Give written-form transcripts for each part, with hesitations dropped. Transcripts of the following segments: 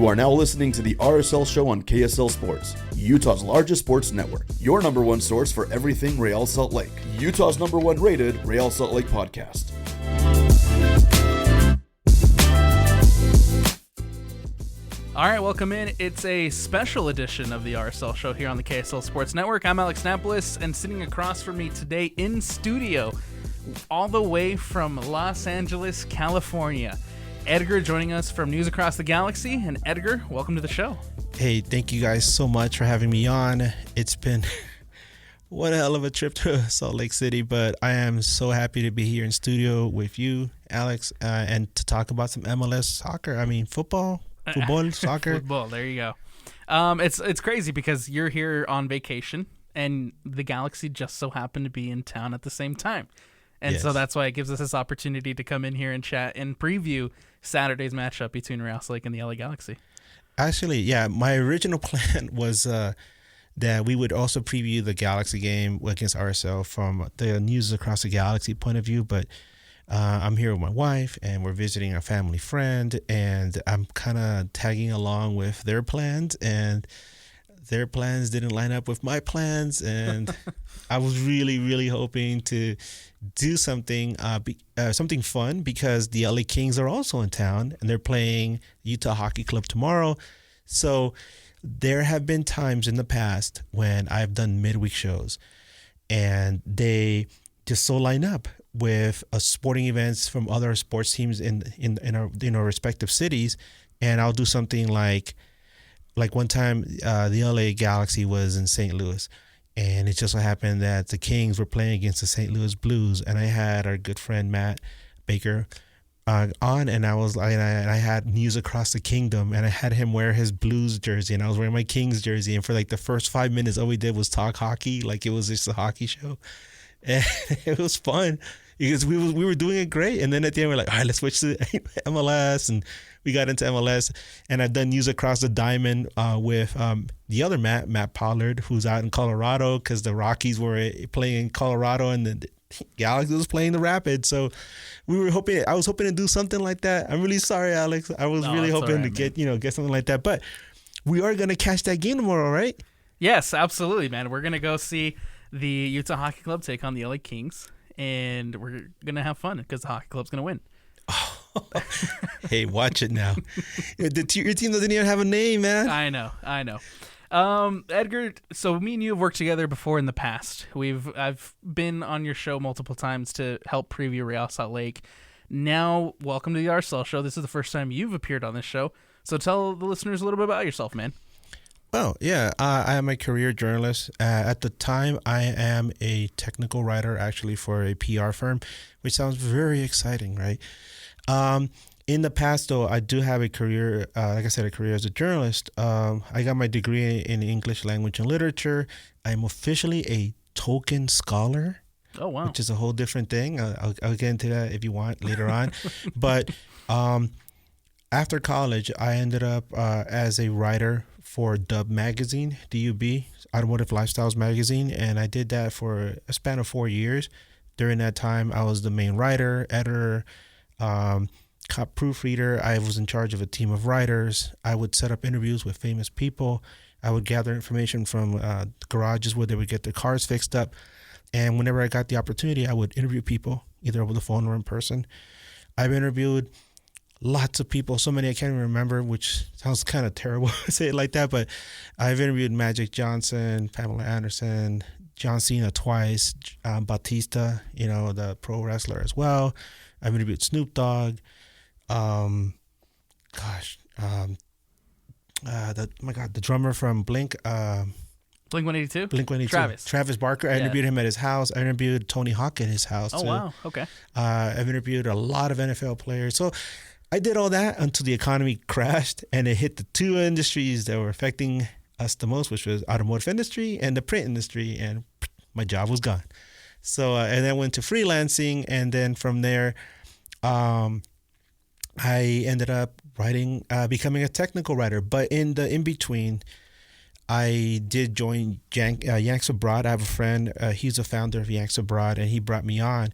You are now listening to the RSL Show on KSL Sports, Utah's largest sports network. Your number one source for everything Real Salt Lake. Utah's number one rated Real Salt Lake podcast. All right, welcome in. It's a special edition of the RSL Show here on the KSL Sports Network. I'm Alex Napoles, and sitting across from me today in studio, all the way from Los Angeles, California, Edgar joining us from News Across the Galaxy. And Edgar, welcome to the show. Hey, thank you guys so much for having me on. It's been one hell of a trip to Salt Lake City, but I am so happy to be here in studio with you, Alex, and to talk about some MLS soccer. I mean, football, soccer. Football, there you go. It's crazy because you're here on vacation, and the Galaxy just so happened to be in town at the same time. And Yes. So that's why it gives us this opportunity to come in here and chat and preview Saturday's matchup between Real Salt Lake and the LA Galaxy. Actually, yeah, my original plan was that we would also preview the Galaxy game against RSL from the News Across the Galaxy point of view, but I'm here with my wife, and we're visiting a family friend, and I'm kind of tagging along with their plans, and their plans didn't line up with my plans, and I was really, really hoping to do something something fun because the LA Kings are also in town, and they're playing Utah Hockey Club tomorrow. So there have been times in the past when I've done midweek shows, and they just so line up with sporting events from other sports teams in our respective cities, and I'll do something like one time the LA Galaxy was in St. Louis, and it just so happened that the Kings were playing against the St. Louis Blues, and I had our good friend Matt Baker on, and I had News Across the Kingdom, and I had him wear his Blues jersey, and I was wearing my Kings jersey, and for like the first 5 minutes, all we did was talk hockey, like it was just a hockey show, and it was fun because we were doing it great, and then at the end we're like, all right, let's switch to MLS, and we got into MLS, and I've done News Across the Diamond with the other Matt Pollard, who's out in Colorado because the Rockies were playing in Colorado and the Galaxy was playing the Rapids. So I was hoping to do something like that. I'm really sorry, Alex. I was really hoping to get something like that. But we are gonna catch that game tomorrow, right? Yes, absolutely, man. We're gonna go see the Utah Hockey Club take on the LA Kings, and we're gonna have fun because the Hockey Club's gonna win. Hey, watch it now. Your team doesn't even have a name, man. I know. Edgar, so me and you have worked together before in the past. I've been on your show multiple times to help preview Real Salt Lake. Now, welcome to the RSL Show. This is the first time you've appeared on this show. So tell the listeners a little bit about yourself, man. Oh, yeah. I am a career journalist. At the time, I am a technical writer, actually, for a PR firm, which sounds very exciting, right? In the past, though, I do have a career, like I said, a career as a journalist. I got my degree in English language and literature. I'm officially a Tolkien scholar. Oh, wow. Which is a whole different thing. I'll get into that if you want later on. But after college, I ended up as a writer for Dub Magazine, DUB, Automotive Lifestyles Magazine, and I did that for a span of 4 years. During that time, I was the main writer, editor, proofreader. I was in charge of a team of writers. I would set up interviews with famous people. I would gather information from garages where they would get their cars fixed up. And whenever I got the opportunity, I would interview people, either over the phone or in person. I've interviewed lots of people, so many I can't even remember, which sounds kind of terrible to say it like that, but I've interviewed Magic Johnson, Pamela Anderson, John Cena twice, Batista, the pro wrestler as well. I've interviewed Snoop Dogg, the drummer from Blink 182? Blink 182. Travis Barker. I interviewed him at his house. I interviewed Tony Hawk at his house. Oh, wow. Okay. I've interviewed a lot of NFL players. So I did all that until the economy crashed and it hit the two industries that were affecting us the most, which was automotive industry and the print industry, and my job was gone. So and then went to freelancing, and then from there, I ended up becoming a technical writer. But in between, I did join Yanks Abroad. I have a friend, he's a founder of Yanks Abroad, and he brought me on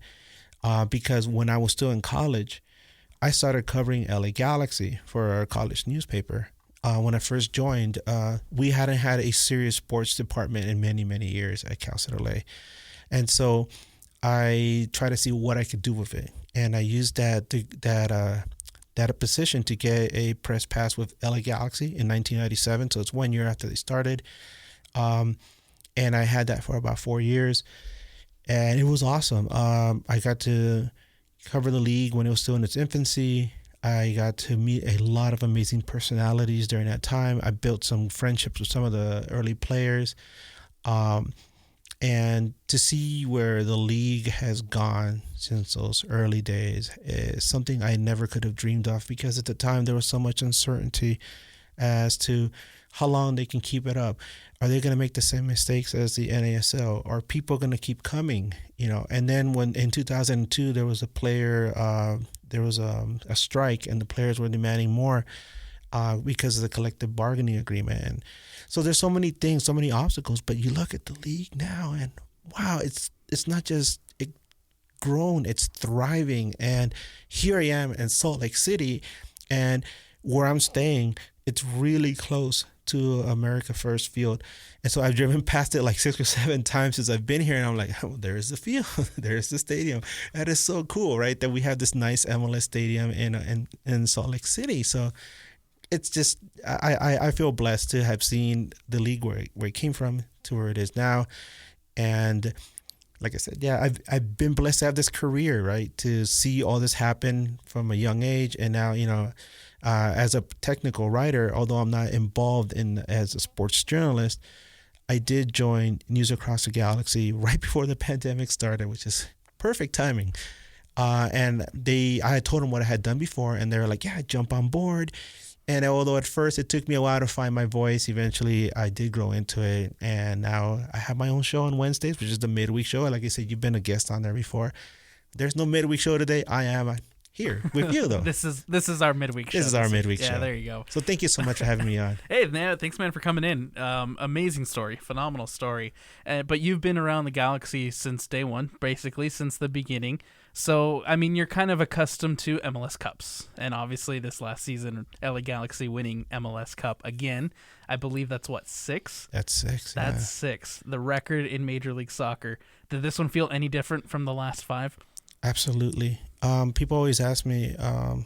because when I was still in college, I started covering LA Galaxy for our college newspaper. when I first joined, we hadn't had a serious sports department in many, many years at KSL LA. And so I tried to see what I could do with it. And I used that position to get a press pass with LA Galaxy in 1997. So it's 1 year after they started. And I had that for about 4 years. And it was awesome. I got to cover the league when it was still in its infancy. I got to meet a lot of amazing personalities during that time. I built some friendships with some of the early players. And to see where the league has gone since those early days is something I never could have dreamed of, because at the time there was so much uncertainty as to how long they can keep it up. Are they going to make the same mistakes as the NASL? Are people going to keep coming? And then when in 2002 there was a strike, and the players were demanding more because of the collective bargaining agreement. And so there's so many things, so many obstacles. But you look at the league now, and wow, it's not just grown, it's thriving. And here I am in Salt Lake City, and where I'm staying, it's really close to America First Field. And so I've driven past it like 6 or 7 times since I've been here, and I'm like, oh, there's the field, there's the stadium. That is so cool, right? That we have this nice MLS stadium in Salt Lake City. So it's just, I feel blessed to have seen the league where it came from to where it is now. And like I said, yeah, I've been blessed to have this career, right? To see all this happen from a young age. And now, as a technical writer, although I'm not involved as a sports journalist, I did join News Across the Galaxy right before the pandemic started, which is perfect timing. And I had told them what I had done before, and they were like, yeah, jump on board. And although at first it took me a while to find my voice, eventually I did grow into it. And now I have my own show on Wednesdays, which is the midweek show. Like I said, you've been a guest on there before. There's no midweek show today. I am here with you, though. This is our midweek show. This is our midweek show. Yeah, there you go. So thank you so much for having me on. Hey, man, thanks, man, for coming in. Amazing story. Phenomenal story. But you've been around the Galaxy since day one, basically, since the beginning. So, I mean, you're kind of accustomed to MLS Cups. And obviously this last season, LA Galaxy winning MLS Cup again. I believe that's, 6? That's 6, That's 6. The record in Major League Soccer. Did this one feel any different from the last 5? Absolutely. People always ask me, and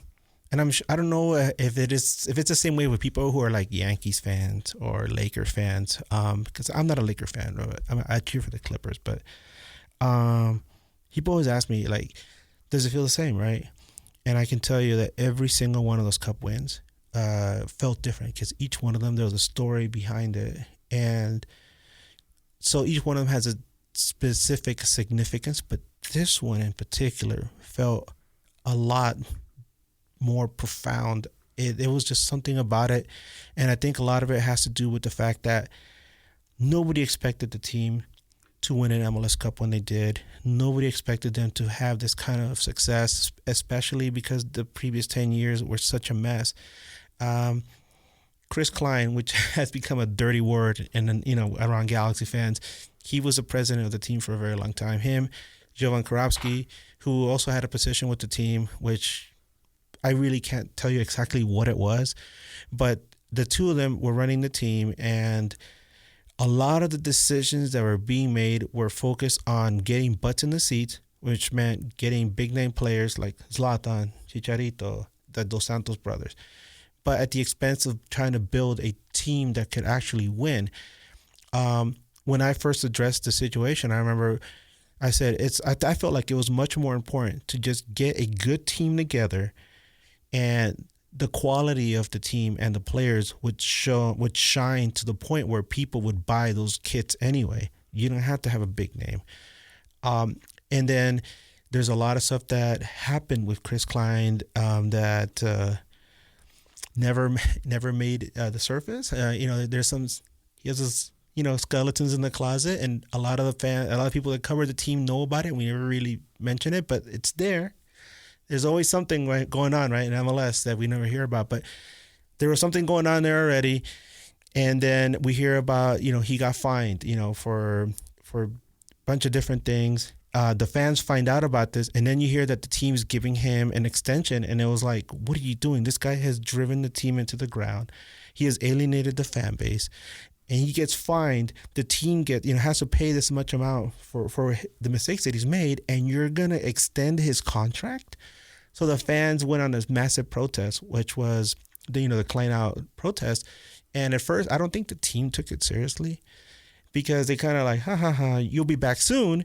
I don't know if it's the same way with people who are like Yankees fans or Laker fans, because I'm not a Laker fan. I cheer for the Clippers, but people always ask me, like, does it feel the same, right? And I can tell you that every single one of those cup wins felt different, because each one of them, there was a story behind it. And so each one of them has a specific significance, but this one in particular felt a lot more profound. It was just something about it. And I think a lot of it has to do with the fact that nobody expected the team to win an MLS Cup when they did. Nobody expected them to have this kind of success, especially because the previous 10 years were such a mess. Chris Klein, which has become a dirty word around Galaxy fans, he was the president of the team for a very long time. Him, Jovan Karabsky, who also had a position with the team, which I really can't tell you exactly what it was, but the two of them were running the team, and a lot of the decisions that were being made were focused on getting butts in the seats, which meant getting big-name players like Zlatan, Chicharito, the Dos Santos brothers, but at the expense of trying to build a team that could actually win. When I first addressed the situation, I remember I said I felt like it was much more important to just get a good team together, and the quality of the team and the players would shine to the point where people would buy those kits anyway. You don't have to have a big name. And then there's a lot of stuff that happened with Chris Klein that never made the surface. There's he has this, skeletons in the closet, and a lot of people that cover the team know about it. We never really mention it, but it's there. There's always something going on, right, in MLS that we never hear about. But there was something going on there already, and then we hear about, he got fined, for a bunch of different things, The fans find out about this, and then you hear that the team's giving him an extension, and it was like, what are you doing? This guy has driven the team into the ground. He has alienated the fan base, and he gets fined. The team has to pay this much amount for the mistakes that he's made, and you're gonna extend his contract. So the fans went on this massive protest, which was the clean out protest. And at first, I don't think the team took it seriously, because they kind of like, ha ha ha, you'll be back soon.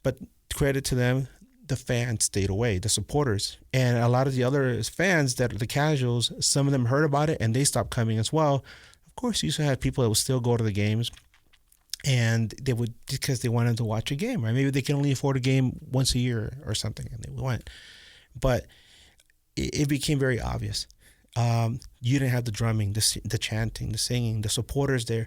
But credit to them, the fans stayed away, the supporters. And a lot of the other fans that are the casuals, some of them heard about it and they stopped coming as well. Of course, you used to have people that would still go to the games, and they would, because they wanted to watch a game, right? Maybe they can only afford a game once a year or something, and they went. But it became very obvious. You didn't have the drumming, the chanting, the singing, the supporters there.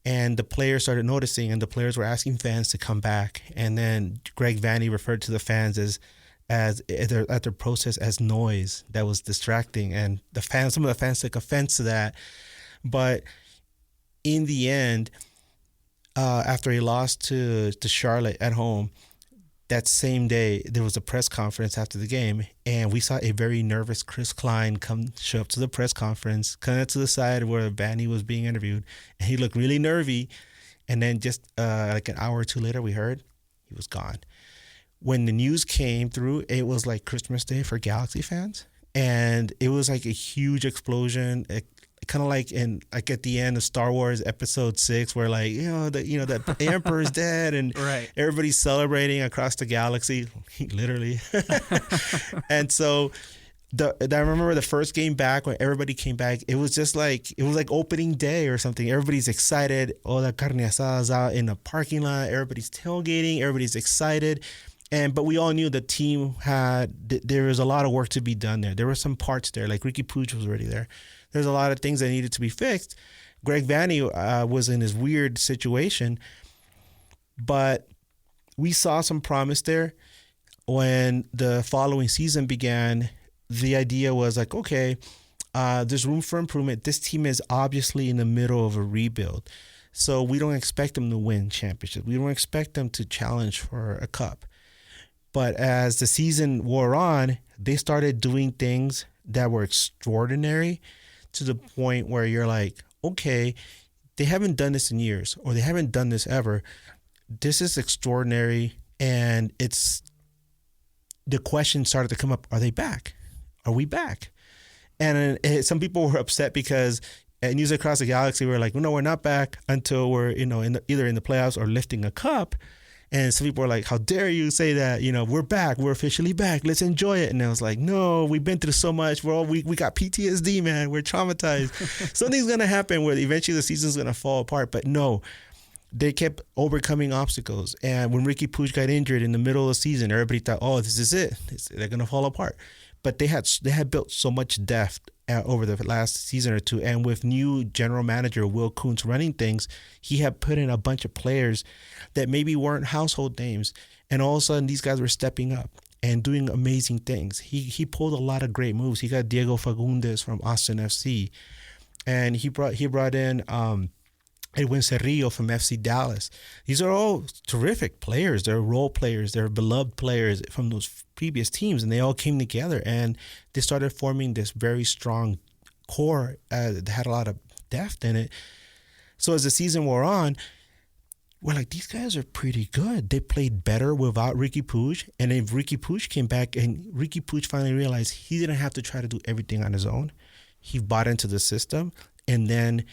And the players started noticing, and the players were asking fans to come back. And then Greg Vanney referred to the fans at their protest as noise that was distracting. And some of the fans took offense to that. But in the end, after he lost to Charlotte at home, that same day, there was a press conference after the game, and we saw a very nervous Chris Klein show up to the press conference, come to the side where Vanny was being interviewed, and he looked really nervy. And then just like an hour or two later, we heard he was gone. When the news came through, it was like Christmas Day for Galaxy fans, and it was like a huge explosion. Kind of like at the end of Star Wars Episode 6, where the Emperor's dead, and right. Everybody's celebrating across the galaxy, literally. And so I remember the first game back, when everybody came back, it was like opening day or something. Everybody's excited. Oh, the carne asada's out in the parking lot. Everybody's tailgating. Everybody's excited. But we all knew the team there was a lot of work to be done there. There were some parts there, like Ricky Puig was already there. There's a lot of things that needed to be fixed. Greg Vanney was in his weird situation, but we saw some promise there. When the following season began, the idea was like, okay, there's room for improvement. This team is obviously in the middle of a rebuild, so we don't expect them to win championships. We don't expect them to challenge for a cup. But as the season wore on, they started doing things that were extraordinary, to the point where you're like, okay, they haven't done this in years, or they haven't done this ever. This is extraordinary. And the question started to come up, are they back? Are we back? And some people were upset because at News Across the Galaxy, we were like, no, we're not back until we're, either in the playoffs or lifting a cup. And some people were like, how dare you say that? We're back. We're officially back. Let's enjoy it. And I was like, no, we've been through so much. We got PTSD, man. We're traumatized. Something's going to happen where eventually the season's going to fall apart. But no, they kept overcoming obstacles. And when Ricky Puig got injured in the middle of the season, everybody thought, oh, this is it. They're going to fall apart. But they had built so much depth over the last season or two. And with new general manager Will Kuntz running things, he had put in a bunch of players that maybe weren't household names. And all of a sudden, these guys were stepping up and doing amazing things. He pulled a lot of great moves. He got Diego Fagundes from Austin FC. And he brought in Edwin Cerrillo from FC Dallas. These are all terrific players. They're role players. They're beloved players from those previous teams, and they all came together and they started forming this very strong core that had a lot of depth in it. So as the season wore on, we're like, these guys are pretty good. They played better without Ricky Puig. And then Ricky Puig came back, and Ricky Puig finally realized he didn't have to try to do everything on his own. He bought into the system, and then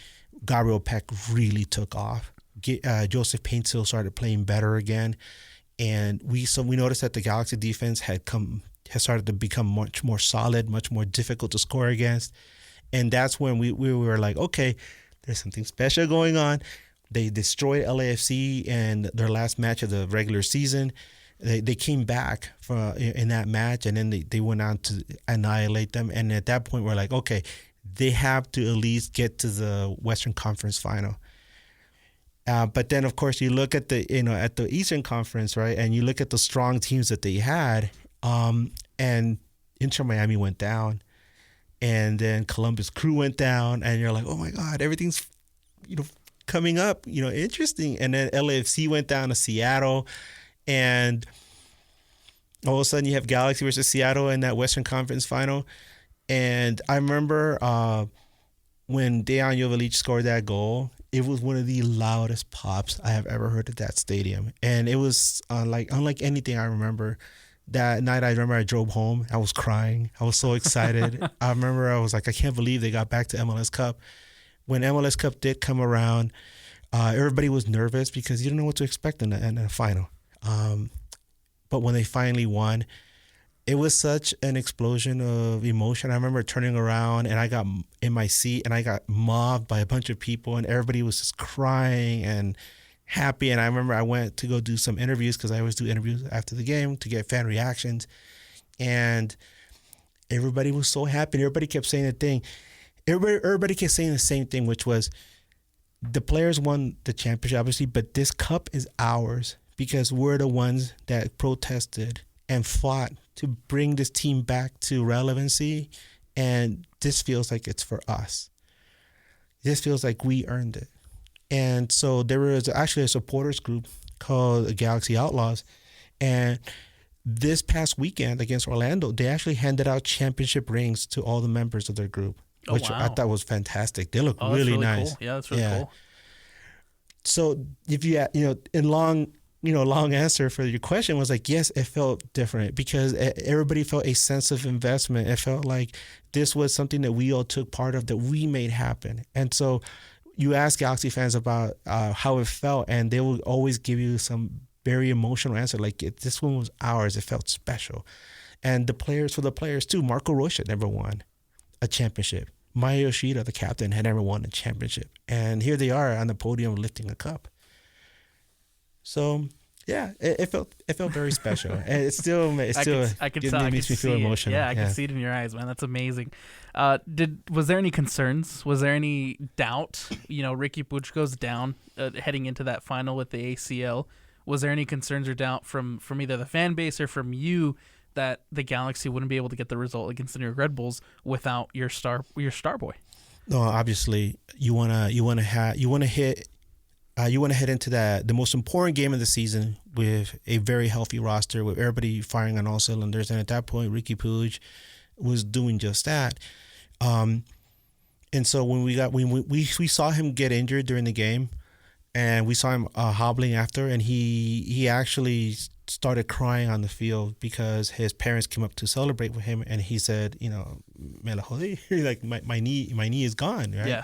Gabriel Peck really took off. Joseph Paintsil started playing better again. And we noticed that the Galaxy defense has started to become much more solid, much more difficult to score against. And that's when we were like, okay, there's something special going on. They destroyed LAFC in their last match of the regular season. They came back in that match, and then they went on to annihilate them. And at that point, we're like, okay, they have to at least get to the Western Conference final. But then, of course, you look at at the Eastern Conference, right, and you look at the strong teams that they had, and Inter Miami went down, and then Columbus Crew went down, and you're like, oh my God, everything's coming up, interesting. And then LAFC went down to Seattle, and all of a sudden you have Galaxy versus Seattle in that Western Conference final. And I remember when Dejan Joveljic scored that goal, it was one of the loudest pops I have ever heard at that stadium. And it was unlike anything I remember. That night, I remember I drove home. I was crying. I was so excited. I remember I was like, I can't believe they got back to MLS Cup. When MLS Cup did come around, everybody was nervous because you don't know what to expect in the final. But when they finally won, it was such an explosion of emotion. I remember turning around and I got in my seat and I got mobbed by a bunch of people and everybody was just crying and happy. And I remember I went to go do some interviews because I always do interviews after the game to get fan reactions. And everybody was so happy. Everybody kept saying the thing. Everybody kept saying the same thing, which was the players won the championship, obviously, but this cup is ours because we're the ones that protested and fought to bring this team back to relevancy. And this feels like it's for us. This feels like we earned it. And so there was actually a supporters group called the Galaxy Outlaws. And this past weekend against Orlando, they actually handed out championship rings to all the members of their group, which I thought was fantastic. They look really nice. Cool. Yeah, that's really cool. So if long answer for your question was like, yes, it felt different because everybody felt a sense of investment. It felt like this was something that we all took part of, that we made happen. And so you ask Galaxy fans about how it felt, and they will always give you some very emotional answer. Like, this one was ours. It felt special. And for the players too, Marco Rocha never won a championship. Maya Yoshida, the captain, had never won a championship. And here they are on the podium lifting a cup. So yeah, it felt very special, and it still makes me feel emotional. Yeah, I can see it in your eyes, man. That's amazing. Was there any concerns? Was there any doubt? Ricky Puig goes down heading into that final with the ACL. Was there any concerns or doubt from either the fan base or from you that the Galaxy wouldn't be able to get the result against the New York Red Bulls without your star boy? No, obviously you want to head into the most important game of the season with a very healthy roster, with everybody firing on all cylinders. And at that point, Ricky Puig was doing just that. And so when we saw him get injured during the game, and we saw him hobbling after, and he actually started crying on the field because his parents came up to celebrate with him, and he said, me la jodí, like my knee is gone, right? Yeah.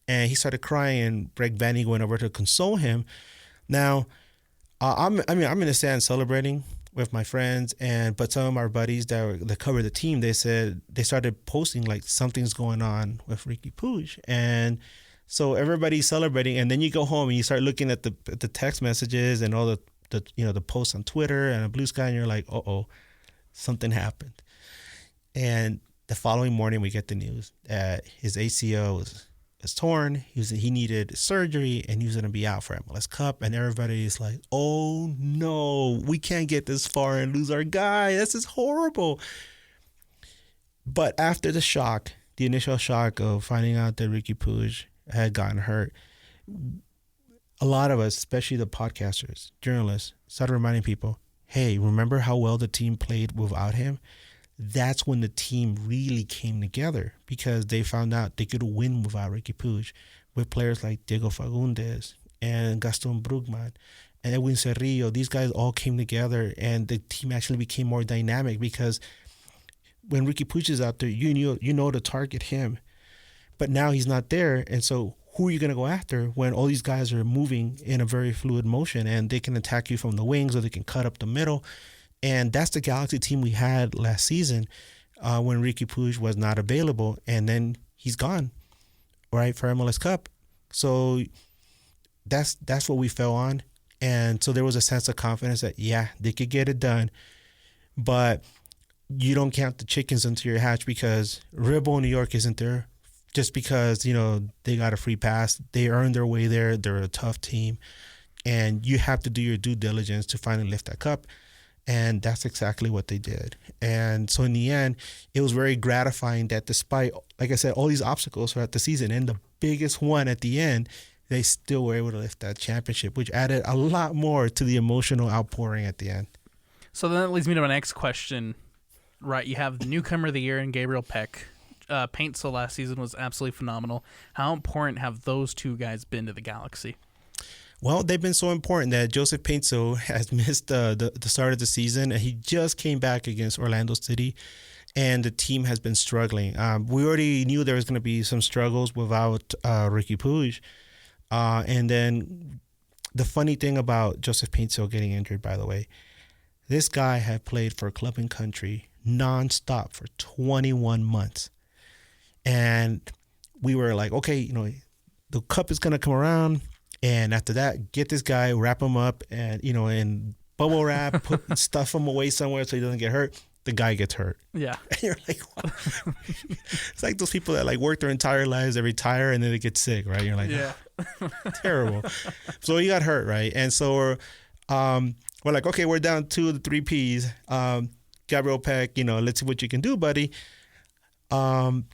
And he started crying, and Greg Vanny went over to console him. Now, I'm in the stand celebrating with my friends, but some of our buddies that cover the team, they said they started posting like something's going on with Ricky Puig, and so everybody's celebrating. And then you go home and you start looking at the text messages and all the posts on Twitter and a Blue Sky, and you're like, something happened. And the following morning, we get the news that his ACL was torn. He needed surgery, and he was going to be out for MLS Cup. And everybody is like, oh no, we can't get this far and lose our guy. This is horrible. But after the initial shock of finding out that Ricky Puig had gotten hurt, a lot of us, especially the podcasters, journalists, started reminding people, hey, remember how well the team played without him? That's when the team really came together, because they found out they could win without Ricky Puig, with players like Diego Fagundes and Gaston Brugman and Edwin Cerrillo. These guys all came together, and the team actually became more dynamic, because when Ricky Puig is out there, you know to target him. But now he's not there, and so who are you going to go after when all these guys are moving in a very fluid motion, and they can attack you from the wings or they can cut up the middle? And that's the Galaxy team we had last season when Ricky Puig was not available, and then he's gone, right, for MLS Cup. So that's what we fell on. And so there was a sense of confidence that, yeah, they could get it done. But you don't count the chickens until you're hatched, because Red Bull New York isn't there just because, they got a free pass. They earned their way there. They're a tough team. And you have to do your due diligence to finally lift that cup. And that's exactly what they did. And so in the end, it was very gratifying that despite, like I said, all these obstacles throughout the season, and the biggest one at the end, they still were able to lift that championship, which added a lot more to the emotional outpouring at the end. So then that leads me to my next question. Right, you have the newcomer of the year in Gabriel Peck. Paintsil last season was absolutely phenomenal. How important have those two guys been to the Galaxy? Well, they've been so important that Joseph Paintsil has missed the start of the season, and he just came back against Orlando City, and the team has been struggling. We already knew there was going to be some struggles without Ricky Puig. And then the funny thing about Joseph Paintsil getting injured, by the way, this guy had played for Club and Country nonstop for 21 months. And we were like, okay, the cup is going to come around. And after that, get this guy, wrap him up, and in bubble wrap, stuff him away somewhere so he doesn't get hurt. The guy gets hurt. Yeah, and you're like, wow. It's like those people that like work their entire lives, they retire, and then they get sick, right? You're like, yeah, terrible. So he got hurt, right? And so we're like, okay, we're down 2 of the 3 Ps. Gabriel Peck, let's see what you can do, buddy. And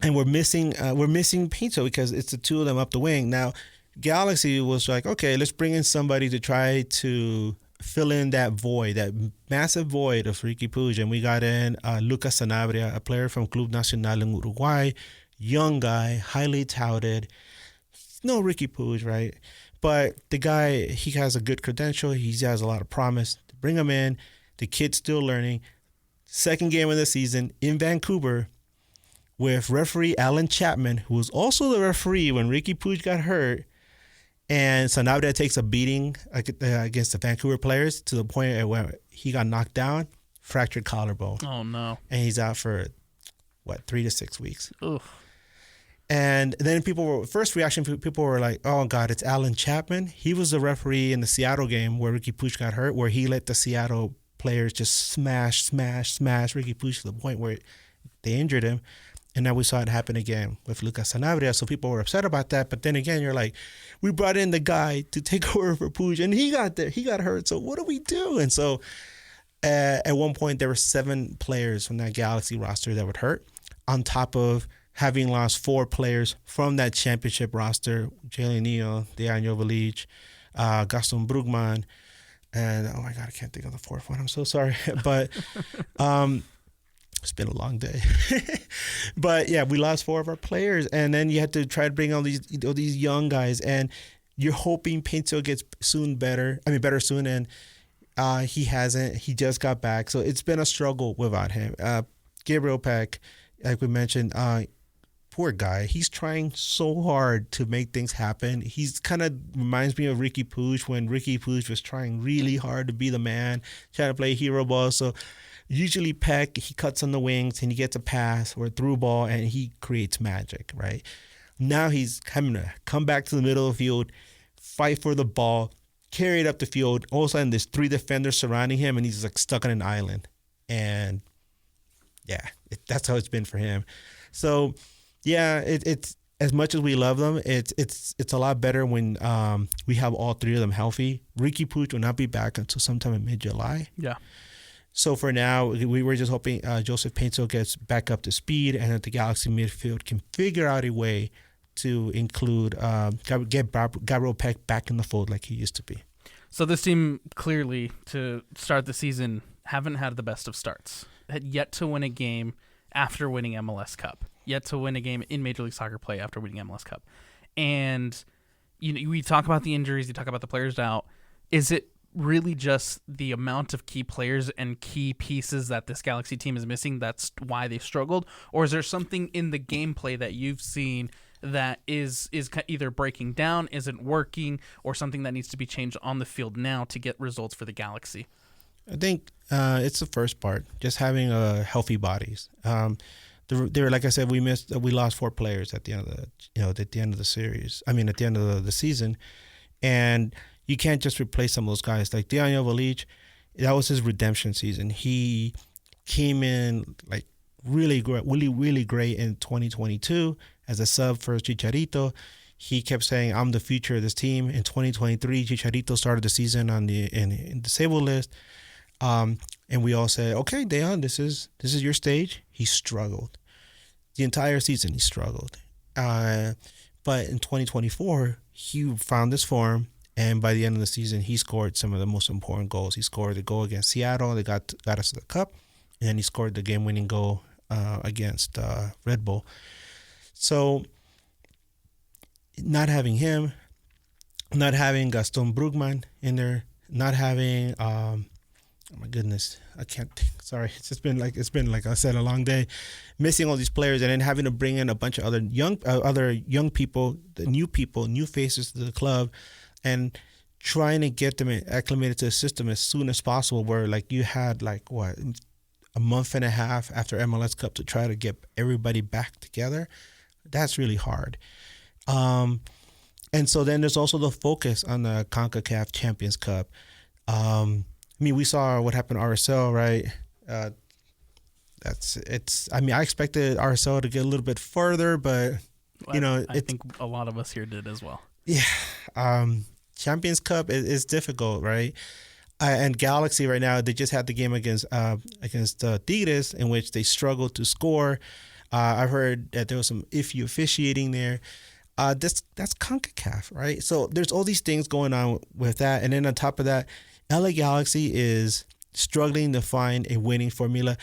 we're missing Paintsil because it's the two of them up the wing now. Galaxy was like, okay, let's bring in somebody to try to fill in that void, that massive void of Ricky Puig. And we got in Lucas Sanabria, a player from Club Nacional in Uruguay, young guy, highly touted. No Ricky Puig, right? But the guy, he has a good credential. He has a lot of promise. Bring him in. The kid's still learning. Second game of the season in Vancouver with referee Alan Chapman, who was also the referee when Ricky Puig got hurt. And Sanabria takes a beating against the Vancouver players to the point where he got knocked down, fractured collarbone. Oh, no. And he's out for, 3 to 6 weeks. Oof. And then first reaction, people were like, oh, God, it's Alan Chapman. He was the referee in the Seattle game where Ricky Puig got hurt, where he let the Seattle players just smash Ricky Puig to the point where they injured him. And now we saw it happen again with Lucas Sanabria. So people were upset about that. But then again, you're like, we brought in the guy to take over for Puig, and he got hurt. So what do we do? And so at one point, there were 7 players from that Galaxy roster that would hurt, on top of having lost 4 players from that championship roster: Jalen Neal, Dejan Jovalic, Gaston Brugman, and oh my God, I can't think of the 4th one. I'm so sorry. But it's been a long day. But yeah, we lost 4 of our players, and then you had to try to bring all these young guys, and you're hoping Paintsil gets better soon, and he hasn't. He just got back, so it's been a struggle without him. Gabriel Peck, like we mentioned, poor guy. He's trying so hard to make things happen. He's kind of reminds me of Ricky Puig when Ricky Puig was trying really hard to be the man, trying to play hero ball. So usually Peck, he cuts on the wings and he gets a pass or a through ball and he creates magic, right? Now he's coming to come back to the middle of the field, fight for the ball, carry it up the field. All of a sudden, there's 3 defenders surrounding him and he's like stuck on an island. And yeah, that's how it's been for him. So yeah, it's as much as we love them, it's a lot better when we have all 3 of them healthy. Ricky Puig will not be back until sometime in mid-July. Yeah. So for now, we were just hoping Joseph Paintsil gets back up to speed and that the Galaxy midfield can figure out a way to include, get Gabriel Peck back in the fold like he used to be. So this team, clearly, to start the season, haven't had the best of starts. Had yet to win a game after winning MLS Cup. Yet to win a game in Major League Soccer play after winning MLS Cup. And we talk about the injuries, you talk about the players out. Is it really just the amount of key players and key pieces that this Galaxy team is missing that's why they've struggled? Or is there something in the gameplay that you've seen that is either breaking down, isn't working, or something that needs to be changed on the field now to get results for the Galaxy? I think it's the first part, just having healthy bodies. There, like I said, we lost 4 players at the end of the end of the series. I mean, at the end of the season, and you can't just replace some of those guys. Like Dejan Jovalic, that was his redemption season. He came in like really great in 2022 as a sub for Chicharito. He kept saying, "I'm the future of this team." In 2023, Chicharito started the season on in disabled list. And we all said, okay, Dejan, this is your stage. He struggled. The entire season he struggled. But in 2024, he found his form And by the end of the season, he scored some of the most important goals. He scored the goal against Seattle. They got us to the cup. And then he scored the game-winning goal against Red Bull. So not having him, not having Gaston Brugman in there, not having oh my goodness, I can't think. Sorry, it's been like I said, a long day, missing all these players, and then having to bring in a bunch of other young people, new faces to the club, and trying to get them acclimated to the system as soon as possible. Where like you had like what, a month and a half after MLS Cup to try to get everybody back together. That's really hard. And so then there's also the focus on the CONCACAF Champions Cup. I mean, we saw what happened to RSL, right? I expected RSL to get a little bit further, but I think a lot of us here did as well. Yeah. Champions Cup is difficult, right? And Galaxy right now, they just had the game against Tigres, in which they struggled to score. I've heard that there was some iffy officiating there. That's CONCACAF, right? So there's all these things going on with that. And then on top of that, LA Galaxy is struggling to find a winning formula.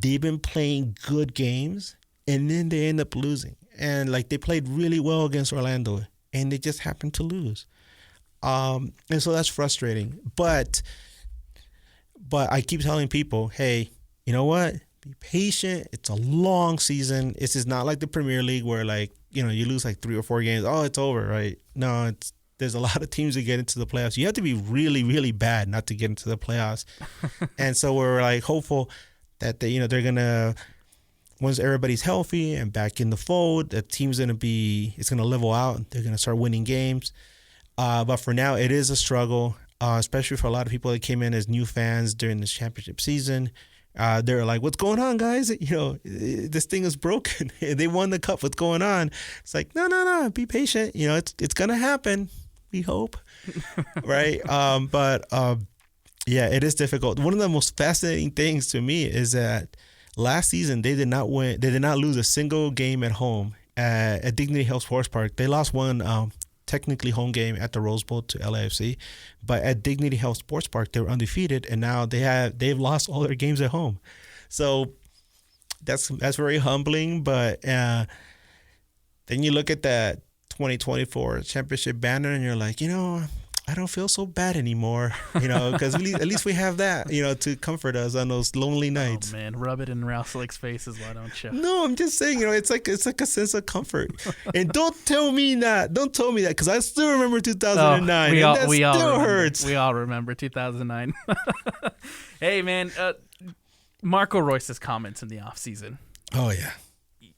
They've been playing good games, and then they end up losing. And like they played really well against Orlando, and they just happened to lose. And so that's frustrating. But I keep telling people, hey, you know what? Be patient. It's a long season. This is not like the Premier League where you lose like 3 or 4 games. Oh, it's over, right? No, there's a lot of teams that get into the playoffs. You have to be really, really bad not to get into the playoffs. And so we're like hopeful that they're gonna, once everybody's healthy and back in the fold, the team's it's gonna level out. They're gonna start winning games. But for now, it is a struggle, especially for a lot of people that came in as new fans during this championship season. They're like, what's going on, guys? This thing is broken. They won the cup. What's going on? It's like, no, be patient. It's going to happen. We hope. Right. Yeah, it is difficult. One of the most fascinating things to me is that last season, they did not win. They did not lose a single game at home at Dignity Health Sports Park. They lost one, technically home game at the Rose Bowl to LAFC, but at Dignity Health Sports Park they were undefeated, and now they've lost all their games at home. So that's very humbling. But then you look at that 2024 championship banner, and you're like, I don't feel so bad anymore, because at least we have that, to comfort us on those lonely nights. Oh man, rub it in Ralph Slick's faces, why don't you? No, I'm just saying, it's like a sense of comfort. And don't tell me that, because I still remember 2009. We all hurts. We all remember 2009. Hey man, Marco Royce's comments in the offseason. Oh yeah.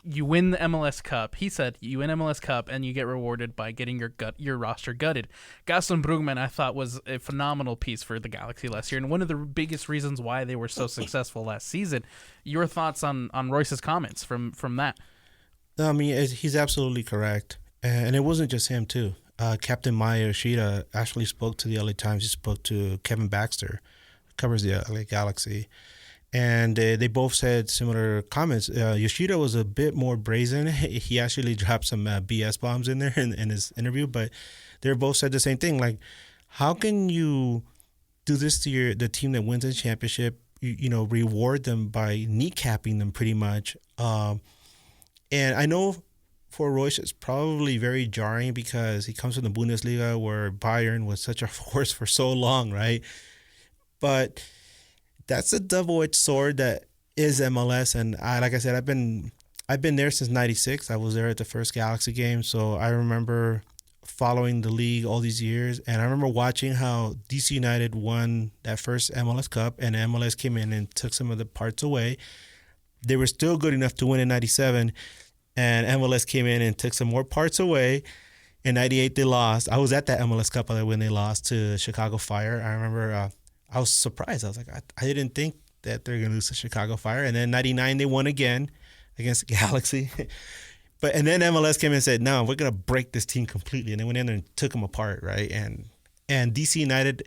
You win the MLS Cup. He said you win MLS Cup and you get rewarded by getting your roster gutted. Gaston Brugman, I thought, was a phenomenal piece for the Galaxy last year, and one of the biggest reasons why they were so successful last season. Your thoughts on Royce's comments from that? I mean, he's absolutely correct, and it wasn't just him too. Captain Maya Yoshida actually spoke to the LA Times. He spoke to Kevin Baxter, who covers the LA Galaxy. And they both said similar comments. Yoshida was a bit more brazen. He actually dropped some BS bombs in there in his interview, but they both said the same thing. Like, how can you do this to the team that wins the championship? Reward them by kneecapping them pretty much. And I know for Royce, it's probably very jarring because he comes from the Bundesliga where Bayern was such a force for so long, right? But that's a double-edged sword that is MLS, and like I said, I've been there since '96. I was there at the first Galaxy game, so I remember following the league all these years, and I remember watching how DC United won that first MLS Cup, and MLS came in and took some of the parts away. They were still good enough to win in '97, and MLS came in and took some more parts away. In '98, they lost. I was at that MLS Cup when they lost to Chicago Fire. I remember. I was surprised. I was like, I didn't think that they're going to lose to Chicago Fire. And then 99, they won again against Galaxy. And then MLS came in and said, no, we're going to break this team completely. And they went in there and took them apart, right? And DC United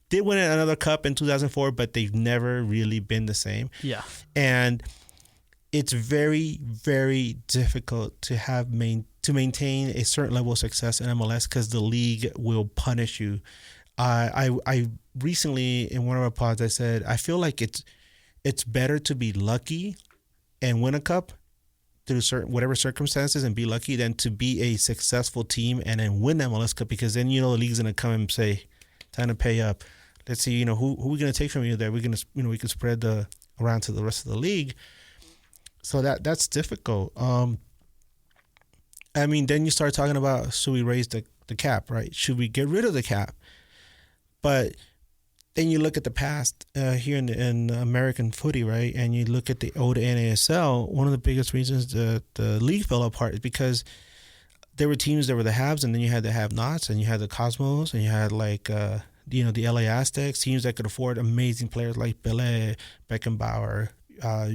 did win another cup in 2004, but they've never really been the same. Yeah. And it's very, very difficult to to maintain a certain level of success in MLS because the league will punish you. I recently in one of our pods I said I feel like it's better to be lucky and win a cup through certain whatever circumstances and be lucky than to be a successful team and then win the MLS Cup, because then the league's gonna come and say, time to pay up. Let's see, who we're gonna take from you that we're gonna we can spread around to the rest of the league. So that's difficult. I mean, then you start talking about, should we raise the cap, right? Should we get rid of the cap? But then you look at the past here in American footy, right? And you look at the old NASL, one of the biggest reasons the league fell apart is because there were teams that were the haves, and then you had the have-nots, and you had the Cosmos, and you had the LA Aztecs, teams that could afford amazing players like Pelé, Beckenbauer,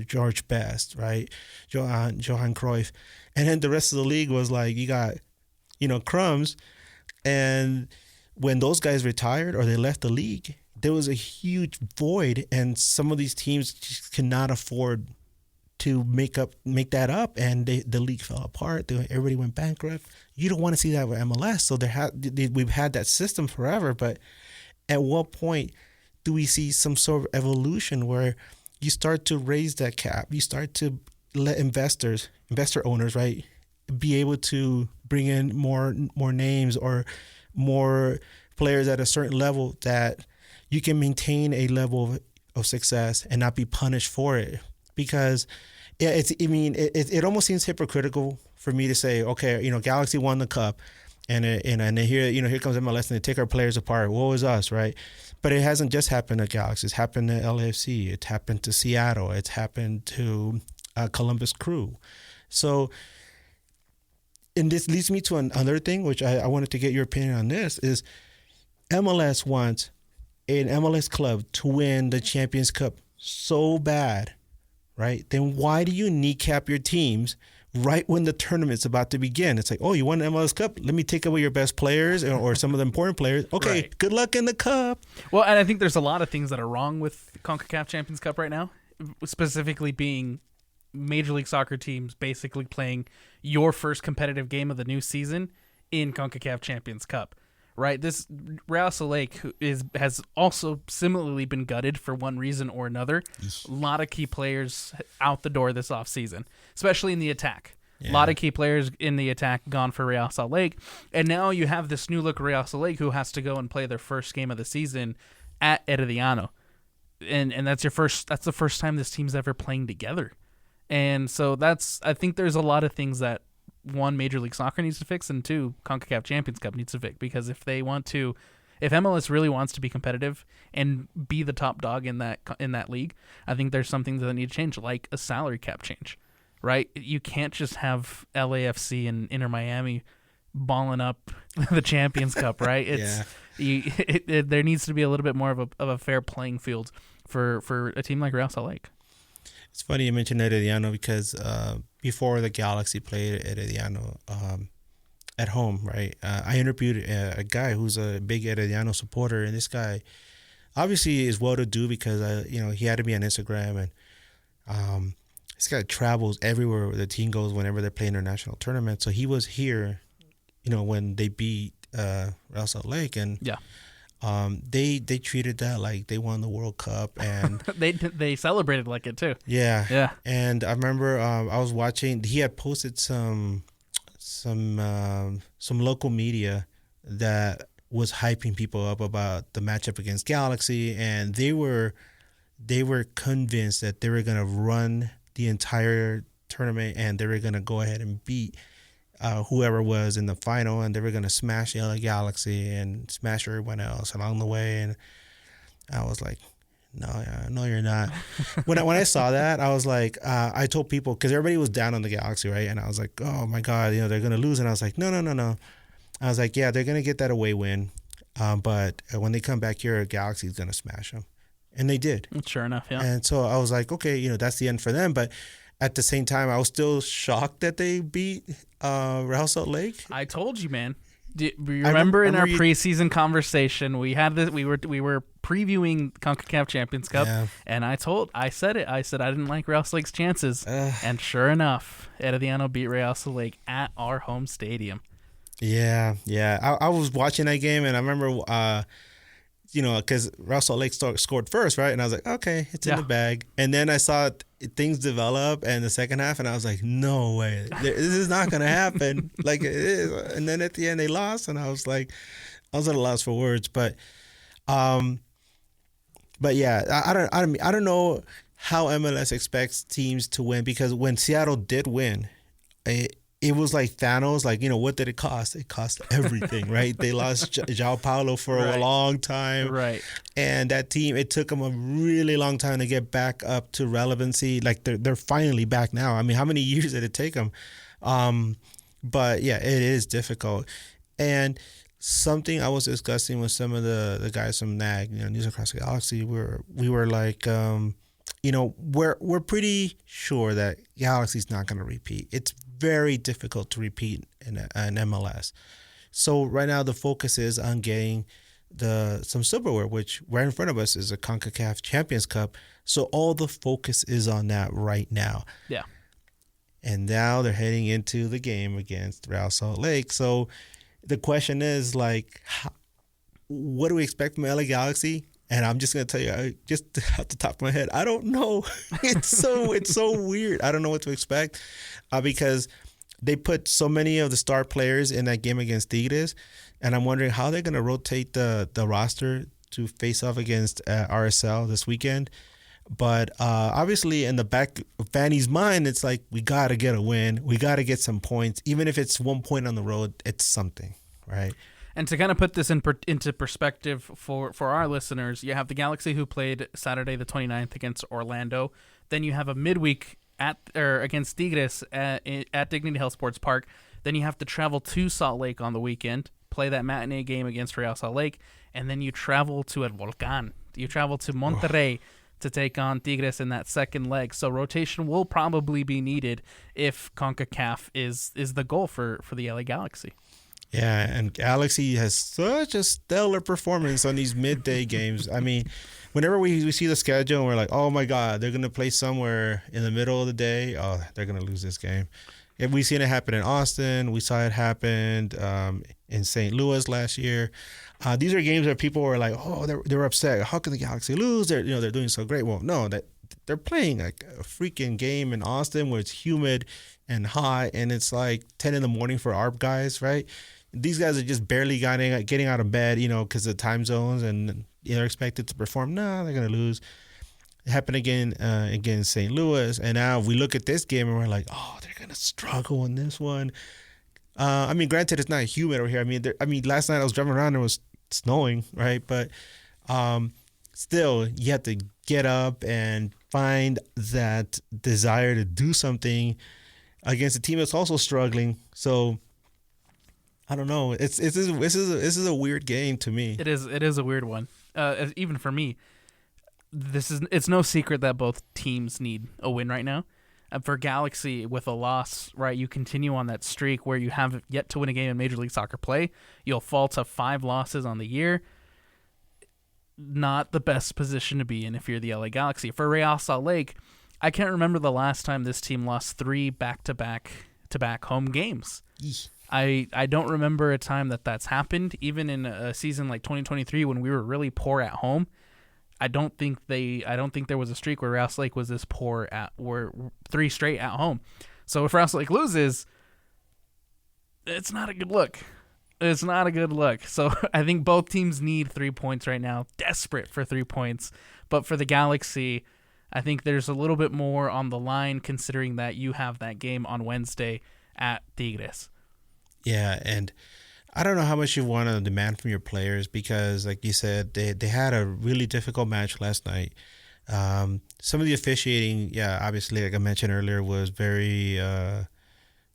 George Best, right? Johan Cruyff. And then the rest of the league was like, you got, crumbs. And when those guys retired or they left the league, there was a huge void, and some of these teams just cannot afford to make that up, and the league fell apart. Everybody went bankrupt. You don't want to see that with MLS. So we've had that system forever, but at what point do we see some sort of evolution where you start to raise that cap? You start to let investor owners, right, be able to bring in more names or more players at a certain level that you can maintain a level of success and not be punished for it. Because it almost seems hypocritical for me to say, okay, Galaxy won the cup, and here comes MLS and they take our players apart. Woe is us, right? But it hasn't just happened at Galaxy. It's happened at LAFC. It's happened to Seattle. It's happened to Columbus Crew. So, and this leads me to another thing, which I wanted to get your opinion on this, is MLS wants an MLS club to win the Champions Cup so bad, right? Then why do you kneecap your teams right when the tournament's about to begin? It's like, oh, you won the MLS Cup? Let me take away your best players or some of the important players. Okay, right. Good luck in the cup. Well, and I think there's a lot of things that are wrong with CONCACAF Champions Cup right now, specifically being Major League Soccer teams basically playing your first competitive game of the new season in CONCACAF Champions Cup. Right, this Real Salt Lake has also similarly been gutted for one reason or another. A lot of key players out the door this offseason, especially in the attack. Yeah. A lot of key players in the attack gone for Real Salt Lake, and now you have this new look Real Salt Lake who has to go and play their first game of the season at Herediano, and that's the first time this team's ever playing together, and so I think there's a lot of things that, one, Major League Soccer needs to fix, and two, CONCACAF Champions Cup needs to fix, because if MLS really wants to be competitive and be the top dog in that league, I think there's some things that need to change, like a salary cap change, right? You can't just have LAFC and Inter Miami balling up the Champions Cup, right? There needs to be a little bit more of a fair playing field for a team like Real Salt Lake. It's funny you mentioned Herediano because before the Galaxy played Herediano at home, right? I interviewed a guy who's a big Herediano supporter, and this guy obviously is well-to-do because he had to be on Instagram, and this guy travels everywhere where the team goes whenever they play international tournaments. So he was here, when they beat Real Salt Lake, and yeah. They treated that like they won the World Cup, and they celebrated like it too. Yeah. And I remember I was watching. He had posted some local media that was hyping people up about the matchup against Galaxy, and they were convinced that they were gonna run the entire tournament and they were gonna go ahead and beat whoever was in the final, and they were going to smash the LA Galaxy and smash everyone else along the way. And I was like, no, you're not. When I saw that, I was like, I told people, because everybody was down on the Galaxy, right? And I was like, oh my God, they're going to lose. And I was like, no. I was like, yeah, they're going to get that away win. But when they come back here, Galaxy's going to smash them. And they did. Sure enough, yeah. And so I was like, okay, that's the end for them. But at the same time, I was still shocked that they beat Real Salt Lake. I told you, man. Do you remember in our preseason conversation we had this? We were previewing CONCACAF Champions Cup, Yeah. and I said I didn't like Real Salt Lake's chances, and sure enough, Herediano beat Real Salt Lake at our home stadium. Yeah. I was watching that game, and I remember, because Real Salt Lake scored first, right? And I was like, okay, it's in the bag. And then I saw things develop in the second half, and I was like, no way, this is not gonna happen. Like it is. And then at the end, they lost, and I was at a loss for words. But yeah, I don't know how MLS expects teams to win, because when Seattle did win, it was like Thanos. Like, what did it cost? It cost everything, right? They lost João Paulo for a long time, right? And that team, it took them a really long time to get back up to relevancy. Like they're finally back now. I mean, how many years did it take them? But yeah, it is difficult. And something I was discussing with some of the guys from NAG, News Across the Galaxy, we were like, we're pretty sure that Galaxy's not going to repeat. It's very difficult to repeat in an MLS. So right now the focus is on getting some silverware, which right in front of us is a CONCACAF Champions Cup. So all the focus is on that right now. Yeah. And now they're heading into the game against Real Salt Lake. So the question is, like, what do we expect from LA Galaxy? And I'm just going to tell you, just off the top of my head, I don't know. It's so weird. I don't know what to expect because they put so many of the star players in that game against Tigres. And I'm wondering how they're going to rotate the roster to face off against RSL this weekend. But obviously in the back of Fanny's mind, it's like, we got to get a win. We got to get some points. Even if it's 1 point on the road, it's something, right? And to kind of put this into perspective for our listeners, you have the Galaxy, who played Saturday the 29th against Orlando. Then you have a midweek against Tigres at Dignity Health Sports Park. Then you have to travel to Salt Lake on the weekend, play that matinee game against Real Salt Lake, and then you travel to El Volcán. You travel to Monterrey to take on Tigres in that second leg. So rotation will probably be needed if CONCACAF is the goal for the LA Galaxy. Yeah, and Galaxy has such a stellar performance on these midday games. I mean, whenever we see the schedule and we're like, oh my God, they're going to play somewhere in the middle of the day, oh, they're going to lose this game. And we've seen it happen in Austin. We saw it happen in St. Louis last year. These are games where people were like, oh, they're upset. How can the Galaxy lose? They're doing so great. Well, no, they're playing like a freaking game in Austin where it's humid and hot, and it's like 10 in the morning for our guys, right? These guys are just barely getting out of bed, because of the time zones, and they're expected to perform. No, they're going to lose. It happened again against St. Louis, and now we look at this game and we're like, oh, they're going to struggle in this one. I mean, granted, it's not humid over here. I mean, last night I was driving around and it was snowing, right? But still, you have to get up and find that desire to do something against a team that's also struggling. So I don't know. This is a weird game to me. It is a weird one. Even for me, it's no secret that both teams need a win right now. For Galaxy, with a loss, right, you continue on that streak where you have yet to win a game in Major League Soccer play. You'll fall to 5 losses on the year. Not the best position to be in if you're the LA Galaxy. For Real Salt Lake, I can't remember the last time this team lost 3 back-to-back home games. Eesh. I don't remember a time that's happened, even in a season like 2023 when we were really poor at home. I don't think there was a streak where Real Salt Lake was this poor were 3 straight at home. So if Real Salt Lake loses, it's not a good look. It's not a good look. So I think both teams need 3 points right now, desperate for 3 points. But for the Galaxy, I think there's a little bit more on the line, considering that you have that game on Wednesday at Tigres. Yeah, and I don't know how much you want to demand from your players because, like you said, they had a really difficult match last night. Some of the officiating, yeah, obviously, like I mentioned earlier, was very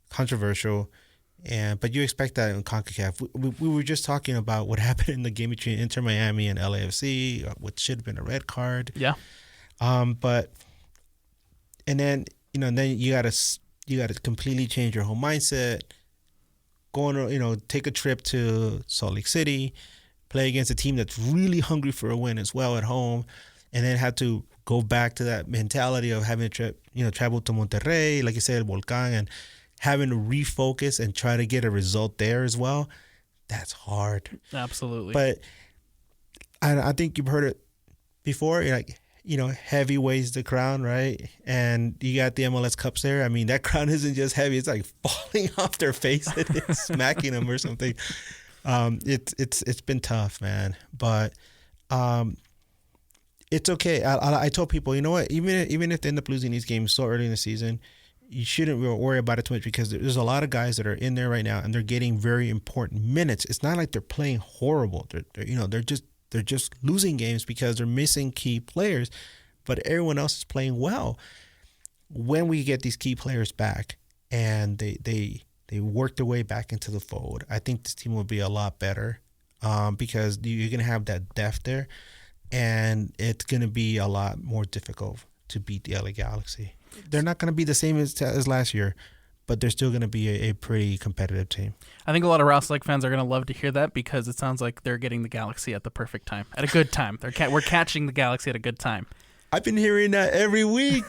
controversial. But you expect that in CONCACAF. We were just talking about what happened in the game between Inter Miami and LAFC, what should have been a red card. Yeah. But then you gotta completely change your whole mindset. Take a trip to Salt Lake City, play against a team that's really hungry for a win as well at home, and then have to go back to that mentality of having to travel to Monterrey, like you said, Volcan, and having to refocus and try to get a result there as well. That's hard. Absolutely. But I think you've heard it before. You're like, heavy weighs the crown, right? And you got the MLS Cups there. I mean, that crown isn't just heavy; it's like falling off their face and it's smacking them or something. It's been tough, man. But it's okay. I told people, you know what? Even if they end up losing these games so early in the season, you shouldn't worry about it too much, because there's a lot of guys that are in there right now and they're getting very important minutes. It's not like they're playing horrible. They're just losing games because they're missing key players, but everyone else is playing well. When we get these key players back and they work their way back into the fold, I think this team will be a lot better, because you're going to have that depth there, and it's going to be a lot more difficult to beat the LA Galaxy. They're not going to be the same as last year, but they're still going to be a pretty competitive team. I think a lot of Rouse Lake fans are going to love to hear that, because it sounds like they're getting the Galaxy at the perfect time, at a good time. We're catching the Galaxy at a good time. I've been hearing that every week.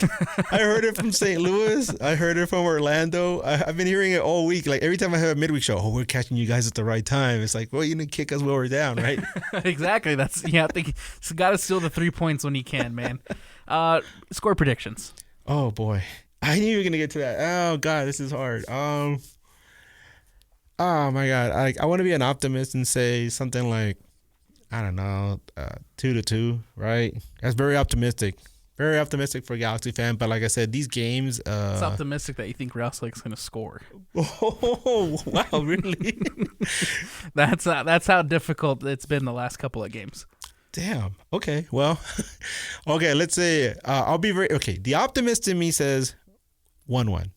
I heard it from St. Louis. I heard it from Orlando. I've been hearing it all week. Like every time I have a midweek show, we're catching you guys at the right time. It's like, well, you didn't kick us while we're down, right? Exactly. You got to steal the 3 points when you can, man. Score predictions. Oh boy, I knew you were gonna get to that. Oh god, this is hard. Oh my god, I want to be an optimist and say something like, I don't know, 2-2, right? That's very optimistic. Very optimistic for a Galaxy fan. But like I said, these games... it's optimistic that you think Rouse Lake's going to score. Oh, wow, really? That's how difficult it's been the last couple of games. Damn. Okay, well, okay, let's say I'll be very... Okay, the optimist in me says 1-1.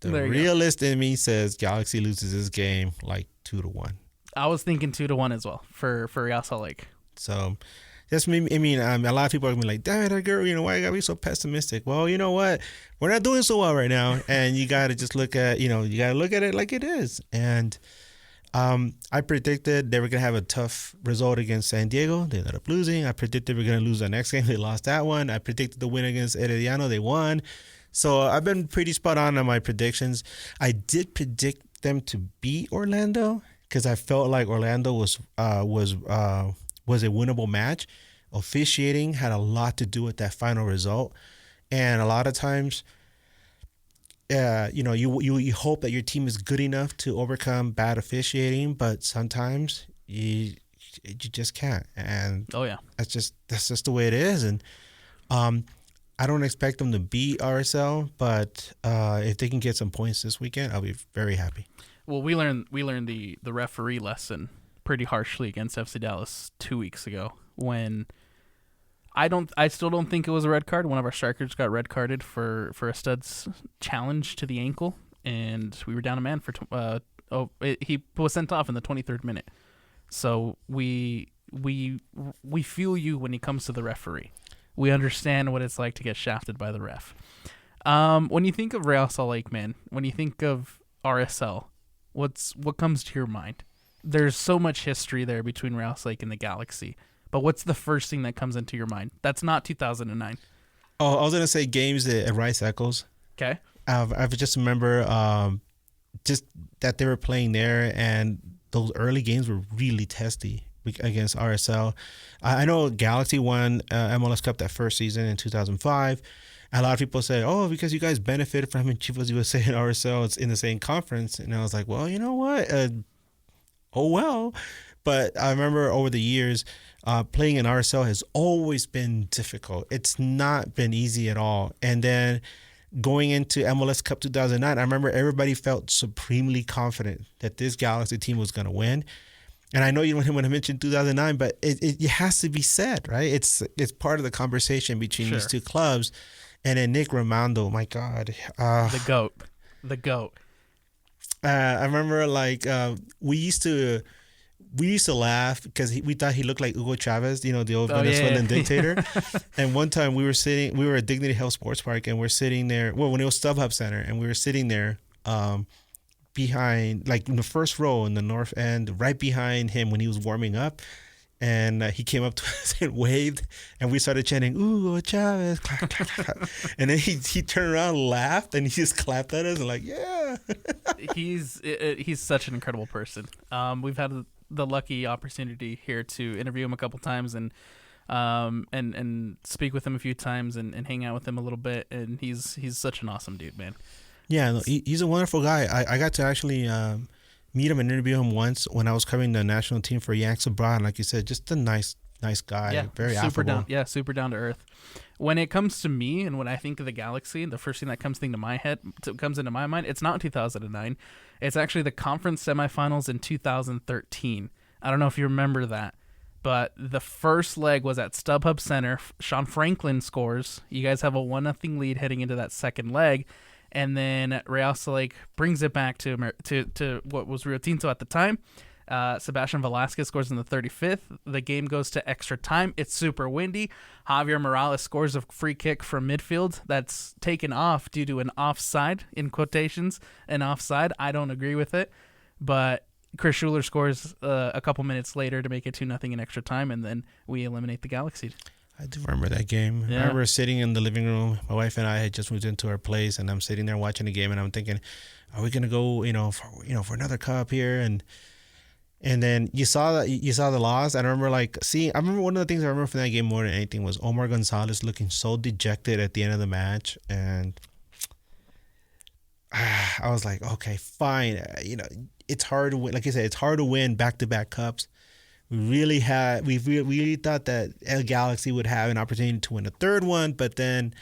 The realist in me says Galaxy loses this game like 2-1. I was thinking 2-1 as well for Real Salt Lake. So that's me. I mean, a lot of people are gonna be like, "Damn it, Edgar, why you gotta be so pessimistic?" Well, you know what? We're not doing so well right now, and you gotta just look at it like it is. And I predicted they were gonna have a tough result against San Diego. They ended up losing. I predicted we are gonna lose the next game. They lost that one. I predicted the win against Herediano. They won. So I've been pretty spot on my predictions. I did predict them to beat Orlando, because I felt like Orlando was a winnable match. Officiating had a lot to do with that final result, and a lot of times, you hope that your team is good enough to overcome bad officiating, but sometimes you just can't. And that's just the way it is. And I don't expect them to beat RSL, but if they can get some points this weekend, I'll be very happy. Well, we learned the referee lesson pretty harshly against FC Dallas 2 weeks ago, when I still don't think it was a red card. One of our strikers got red carded for a stud's challenge to the ankle, and we were down a man for he was sent off in the 23rd minute. So we feel you when it comes to the referee. We understand what it's like to get shafted by the ref. When you think of Real Salt Lake, man, when you think of RSL, what comes to your mind? There's so much history there between Real Salt Lake and the Galaxy, but what's the first thing that comes into your mind? That's not 2009. Oh, I was gonna say games at Rice Eccles. Okay. I just remember just that they were playing there, and those early games were really testy against RSL. I know Galaxy won MLS Cup that first season in 2005. A lot of people say, oh, because you guys benefited from having Chivas USA and RSL, it's in the same conference. And I was like, well, you know what? Oh, well. But I remember over the years, playing in RSL has always been difficult. It's not been easy at all. And then going into MLS Cup 2009, I remember everybody felt supremely confident that this Galaxy team was going to win. And I know you don't want to mention 2009, but it has to be said, right? It's part of the conversation between these two clubs. And then Nick Rimando, my God. The GOAT. I remember we used to laugh because we thought he looked like Hugo Chavez, the old Venezuelan dictator. And one time we were at Dignity Health Sports Park, and we're sitting there, when it was StubHub Center, and we were sitting there behind, like in the first row in the north end, right behind him when he was warming up. And he came up to us and waved, and we started chanting, "Ooh, Chavez!" Clap, clap, clap. And then he turned around, laughed, and he just clapped at us and like, "Yeah." He's such an incredible person. We've had the lucky opportunity here to interview him a couple times and speak with him a few times and hang out with him a little bit. And he's such an awesome dude, man. Yeah, he's a wonderful guy. I got to actually meet him and interview him once when I was covering the national team for Yanks Abroad. And like you said, just a nice guy. Yeah, very super affable. super down to earth. When it comes to me and when I think of the Galaxy, the first thing that comes into my mind, it's not 2009. It's actually the conference semifinals in 2013. I don't know if you remember that, but the first leg was at StubHub Center. Sean Franklin scores. You guys have a 1-0 lead heading into that second leg. And then Real Salt Lake brings it back to what was Rio Tinto at the time. Sebastian Velasquez scores in the 35th. The game goes to extra time. It's super windy. Javier Morales scores a free kick from midfield that's taken off due to an offside, in quotations, an offside. I don't agree with it. But Chris Schuler scores a couple minutes later to make it 2-0 in extra time, and then we eliminate the Galaxy. I do remember that game. Yeah. I remember sitting in the living room. My wife and I had just moved into our place, and I'm sitting there watching the game, and I'm thinking, "Are we gonna go, for another cup here?" And then you saw the loss. And I remember I remember one of the things I remember from that game more than anything was Omar Gonzalez looking so dejected at the end of the match, and I was like, okay, fine. It's hard to win. Like I said, it's hard to win back-to-back cups. We really thought that El Galaxy would have an opportunity to win a third one, but then,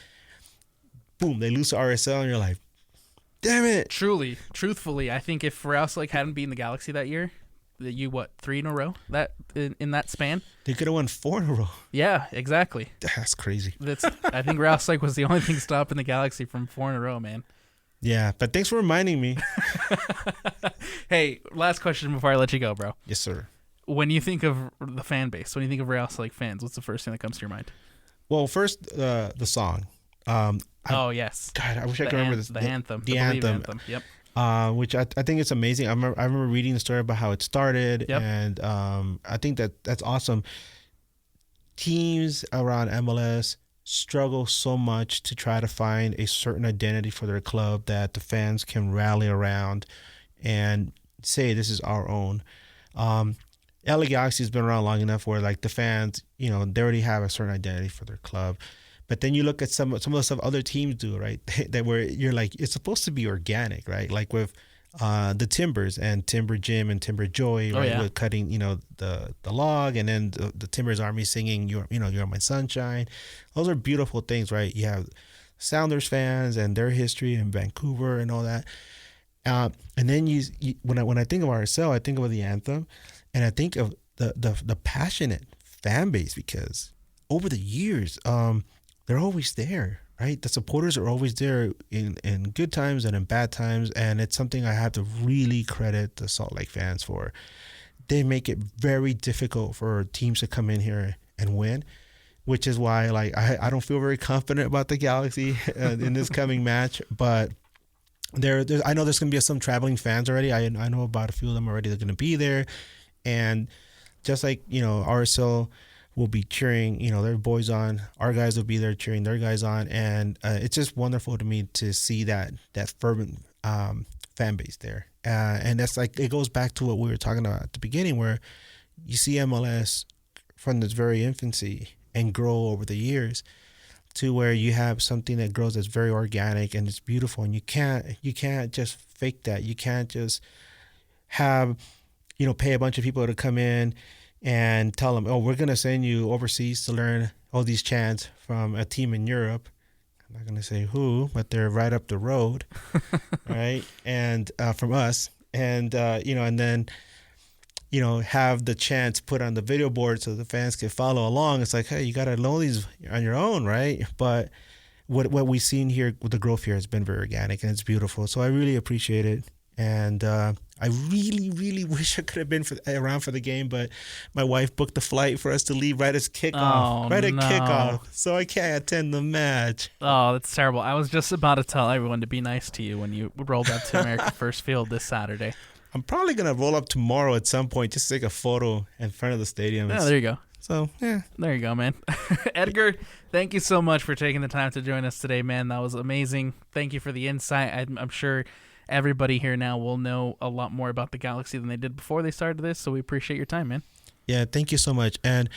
boom, they lose to RSL, and you're like, damn it. Truthfully, I think if Real Salt Lake hadn't beaten the Galaxy that year, 3 in a row that in that span? They could have won 4 in a row. Yeah, exactly. That's crazy. I think Real Salt Lake was the only thing stopping the Galaxy from 4 in a row, man. Yeah, but thanks for reminding me. Hey, last question before I let you go, bro. Yes, sir. When you think of the fan base, when you think of Real Salt Lake fans, what's the first thing that comes to your mind? Well, first, the song. Yes. God, I wish I could remember this. The anthem. The anthem. Yep. Which I think it's amazing. I remember reading the story about how it started, yep. And I think that's awesome. Teams around MLS struggle so much to try to find a certain identity for their club that the fans can rally around and say this is our own. LA Galaxy has been around long enough where the fans, they already have a certain identity for their club. But then you look at some of the stuff other teams do, right? That where you're like, it's supposed to be organic, right? Like with the Timbers and Timber Jim and Timber Joy, right? With cutting, the log, and then the Timbers Army singing, You're My Sunshine. Those are beautiful things, right? You have Sounders fans and their history in Vancouver and all that. And then when I think of RSL, I think of the anthem, and I think of the passionate fan base, because over the years, they're always there, right? The supporters are always there in good times and in bad times, and it's something I have to really credit the Salt Lake fans for. They make it very difficult for teams to come in here and win, which is why I don't feel very confident about the Galaxy in this coming match, but I know there's going to be some traveling fans already. I know about a few of them already. They're going to be there, and just like RSL will be cheering their boys on, our guys will be there cheering their guys on, and it's just wonderful to me to see that fervent fan base there, and that's it goes back to what we were talking about at the beginning, where you see MLS from its very infancy and grow over the years to where you have something that grows that's very organic and it's beautiful, and you can't just fake that. You can't just have pay a bunch of people to come in and tell them, oh, we're going to send you overseas to learn all these chants from a team in Europe. I'm not going to say who, but they're right up the road, right? And from us. And, and then, have the chants put on the video board so the fans can follow along. It's like, hey, you got to know these on your own, right? But what we've seen here with the growth here has been very organic, and it's beautiful. So I really appreciate it. And I really, really wish I could have been around for the game, but my wife booked the flight for us to leave right at kickoff. Kickoff. So I can't attend the match. Oh, that's terrible. I was just about to tell everyone to be nice to you when you rolled up to America First Field this Saturday. I'm probably gonna roll up tomorrow at some point just to take a photo in front of the stadium. Yeah, there you go. So yeah, there you go, man. Edgar, thank you so much for taking the time to join us today, man. That was amazing. Thank you for the insight. I'm sure everybody here now will know a lot more about the Galaxy than they did before they started this. So we appreciate your time, man. Yeah, thank you so much. And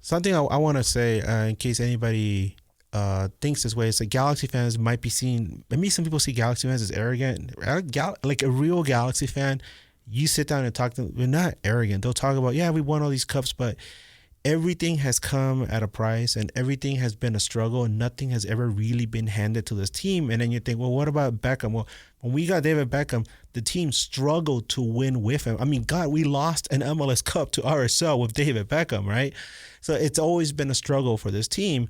something I want to say in case anybody thinks this way is that Galaxy fans might be seen. Maybe some people see Galaxy fans as arrogant. Like a real Galaxy fan, you sit down and talk to them. They're not arrogant. They'll talk about, yeah, we won all these cups, but everything has come at a price and everything has been a struggle and nothing has ever really been handed to this team. And then you think, well, what about Beckham? Well, when we got David Beckham, the team struggled to win with him. I mean, God, we lost an MLS Cup to RSL with David Beckham, right? So it's always been a struggle for this team.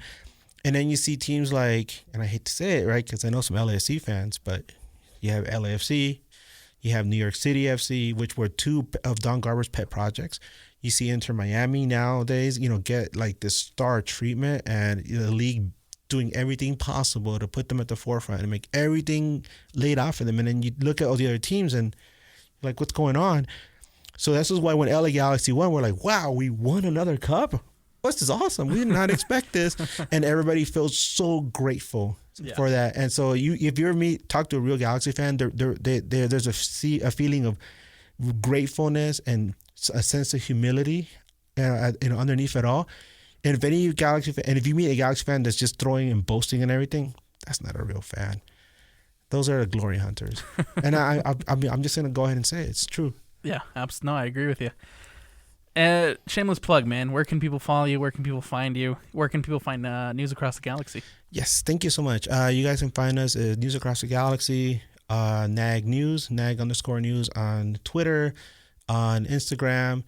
And then you see teams like, and I hate to say it, right, because I know some LAFC fans, but you have LAFC, you have New York City FC, which were two of Don Garber's pet projects. You see Inter Miami nowadays, get like this star treatment, and the league doing everything possible to put them at the forefront and make everything laid out for them. And then you look at all the other teams and you're like, what's going on? So this is why when LA Galaxy won, we're like, wow, we won another cup? This is awesome. We did not expect this. And everybody feels so grateful for that. And so if you're talk to a real Galaxy fan, there's a feeling of gratefulness and a sense of humility underneath it all. And if any Galaxy fan, and if you meet a Galaxy fan that's just throwing and boasting and everything, that's not a real fan. Those are the glory hunters. And I'm just gonna go ahead and say it's true. Yeah, no, I agree with you. Shameless plug, man. Where can people follow you? Where can people find you? Where can people find News Across the Galaxy? Yes, thank you so much. You guys can find us at News Across the Galaxy, NAG News, NAG_news on Twitter, on Instagram,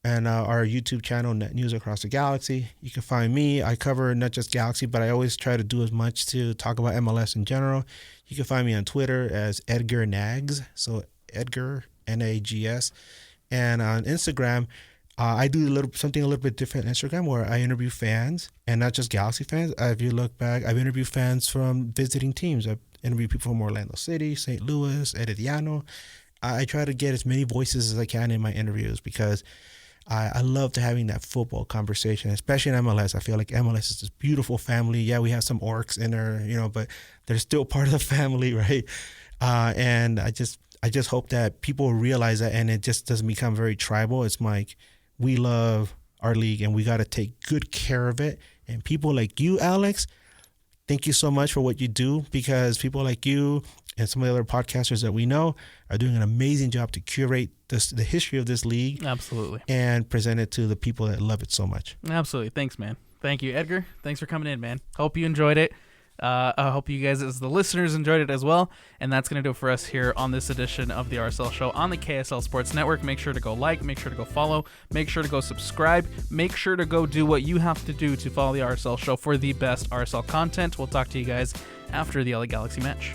and our YouTube channel, News Across the Galaxy. You can find me. I cover not just Galaxy, but I always try to do as much to talk about MLS in general. You can find me on Twitter as Edgar Nags, so Edgar, Nags, and on Instagram, I do something a little bit different on Instagram where I interview fans, and not just Galaxy fans. If you look back, I've interviewed fans from visiting teams. I've interviewed people from Orlando City, St. Louis, Herediano. I try to get as many voices as I can in my interviews because I love having that football conversation, especially in MLS. I feel like MLS is this beautiful family. Yeah, we have some orcs in there, but they're still part of the family, right? And I just hope that people realize that, and it just doesn't become very tribal. It's like, we love our league and we got to take good care of it. And people like you, Alex, thank you so much for what you do, because people like you and some of the other podcasters that we know are doing an amazing job to curate the history of this league. Absolutely. And present it to the people that love it so much. Absolutely. Thanks, man. Thank you, Edgar. Thanks for coming in, man. Hope you enjoyed it. I hope you guys, as the listeners, enjoyed it as well. And that's going to do it for us here on this edition of the RSL Show on the KSL Sports Network. Make sure to go like, make sure to go follow, make sure to go subscribe, make sure to go do what you have to do to follow the RSL Show for the best RSL content. We'll talk to you guys after the LA Galaxy match.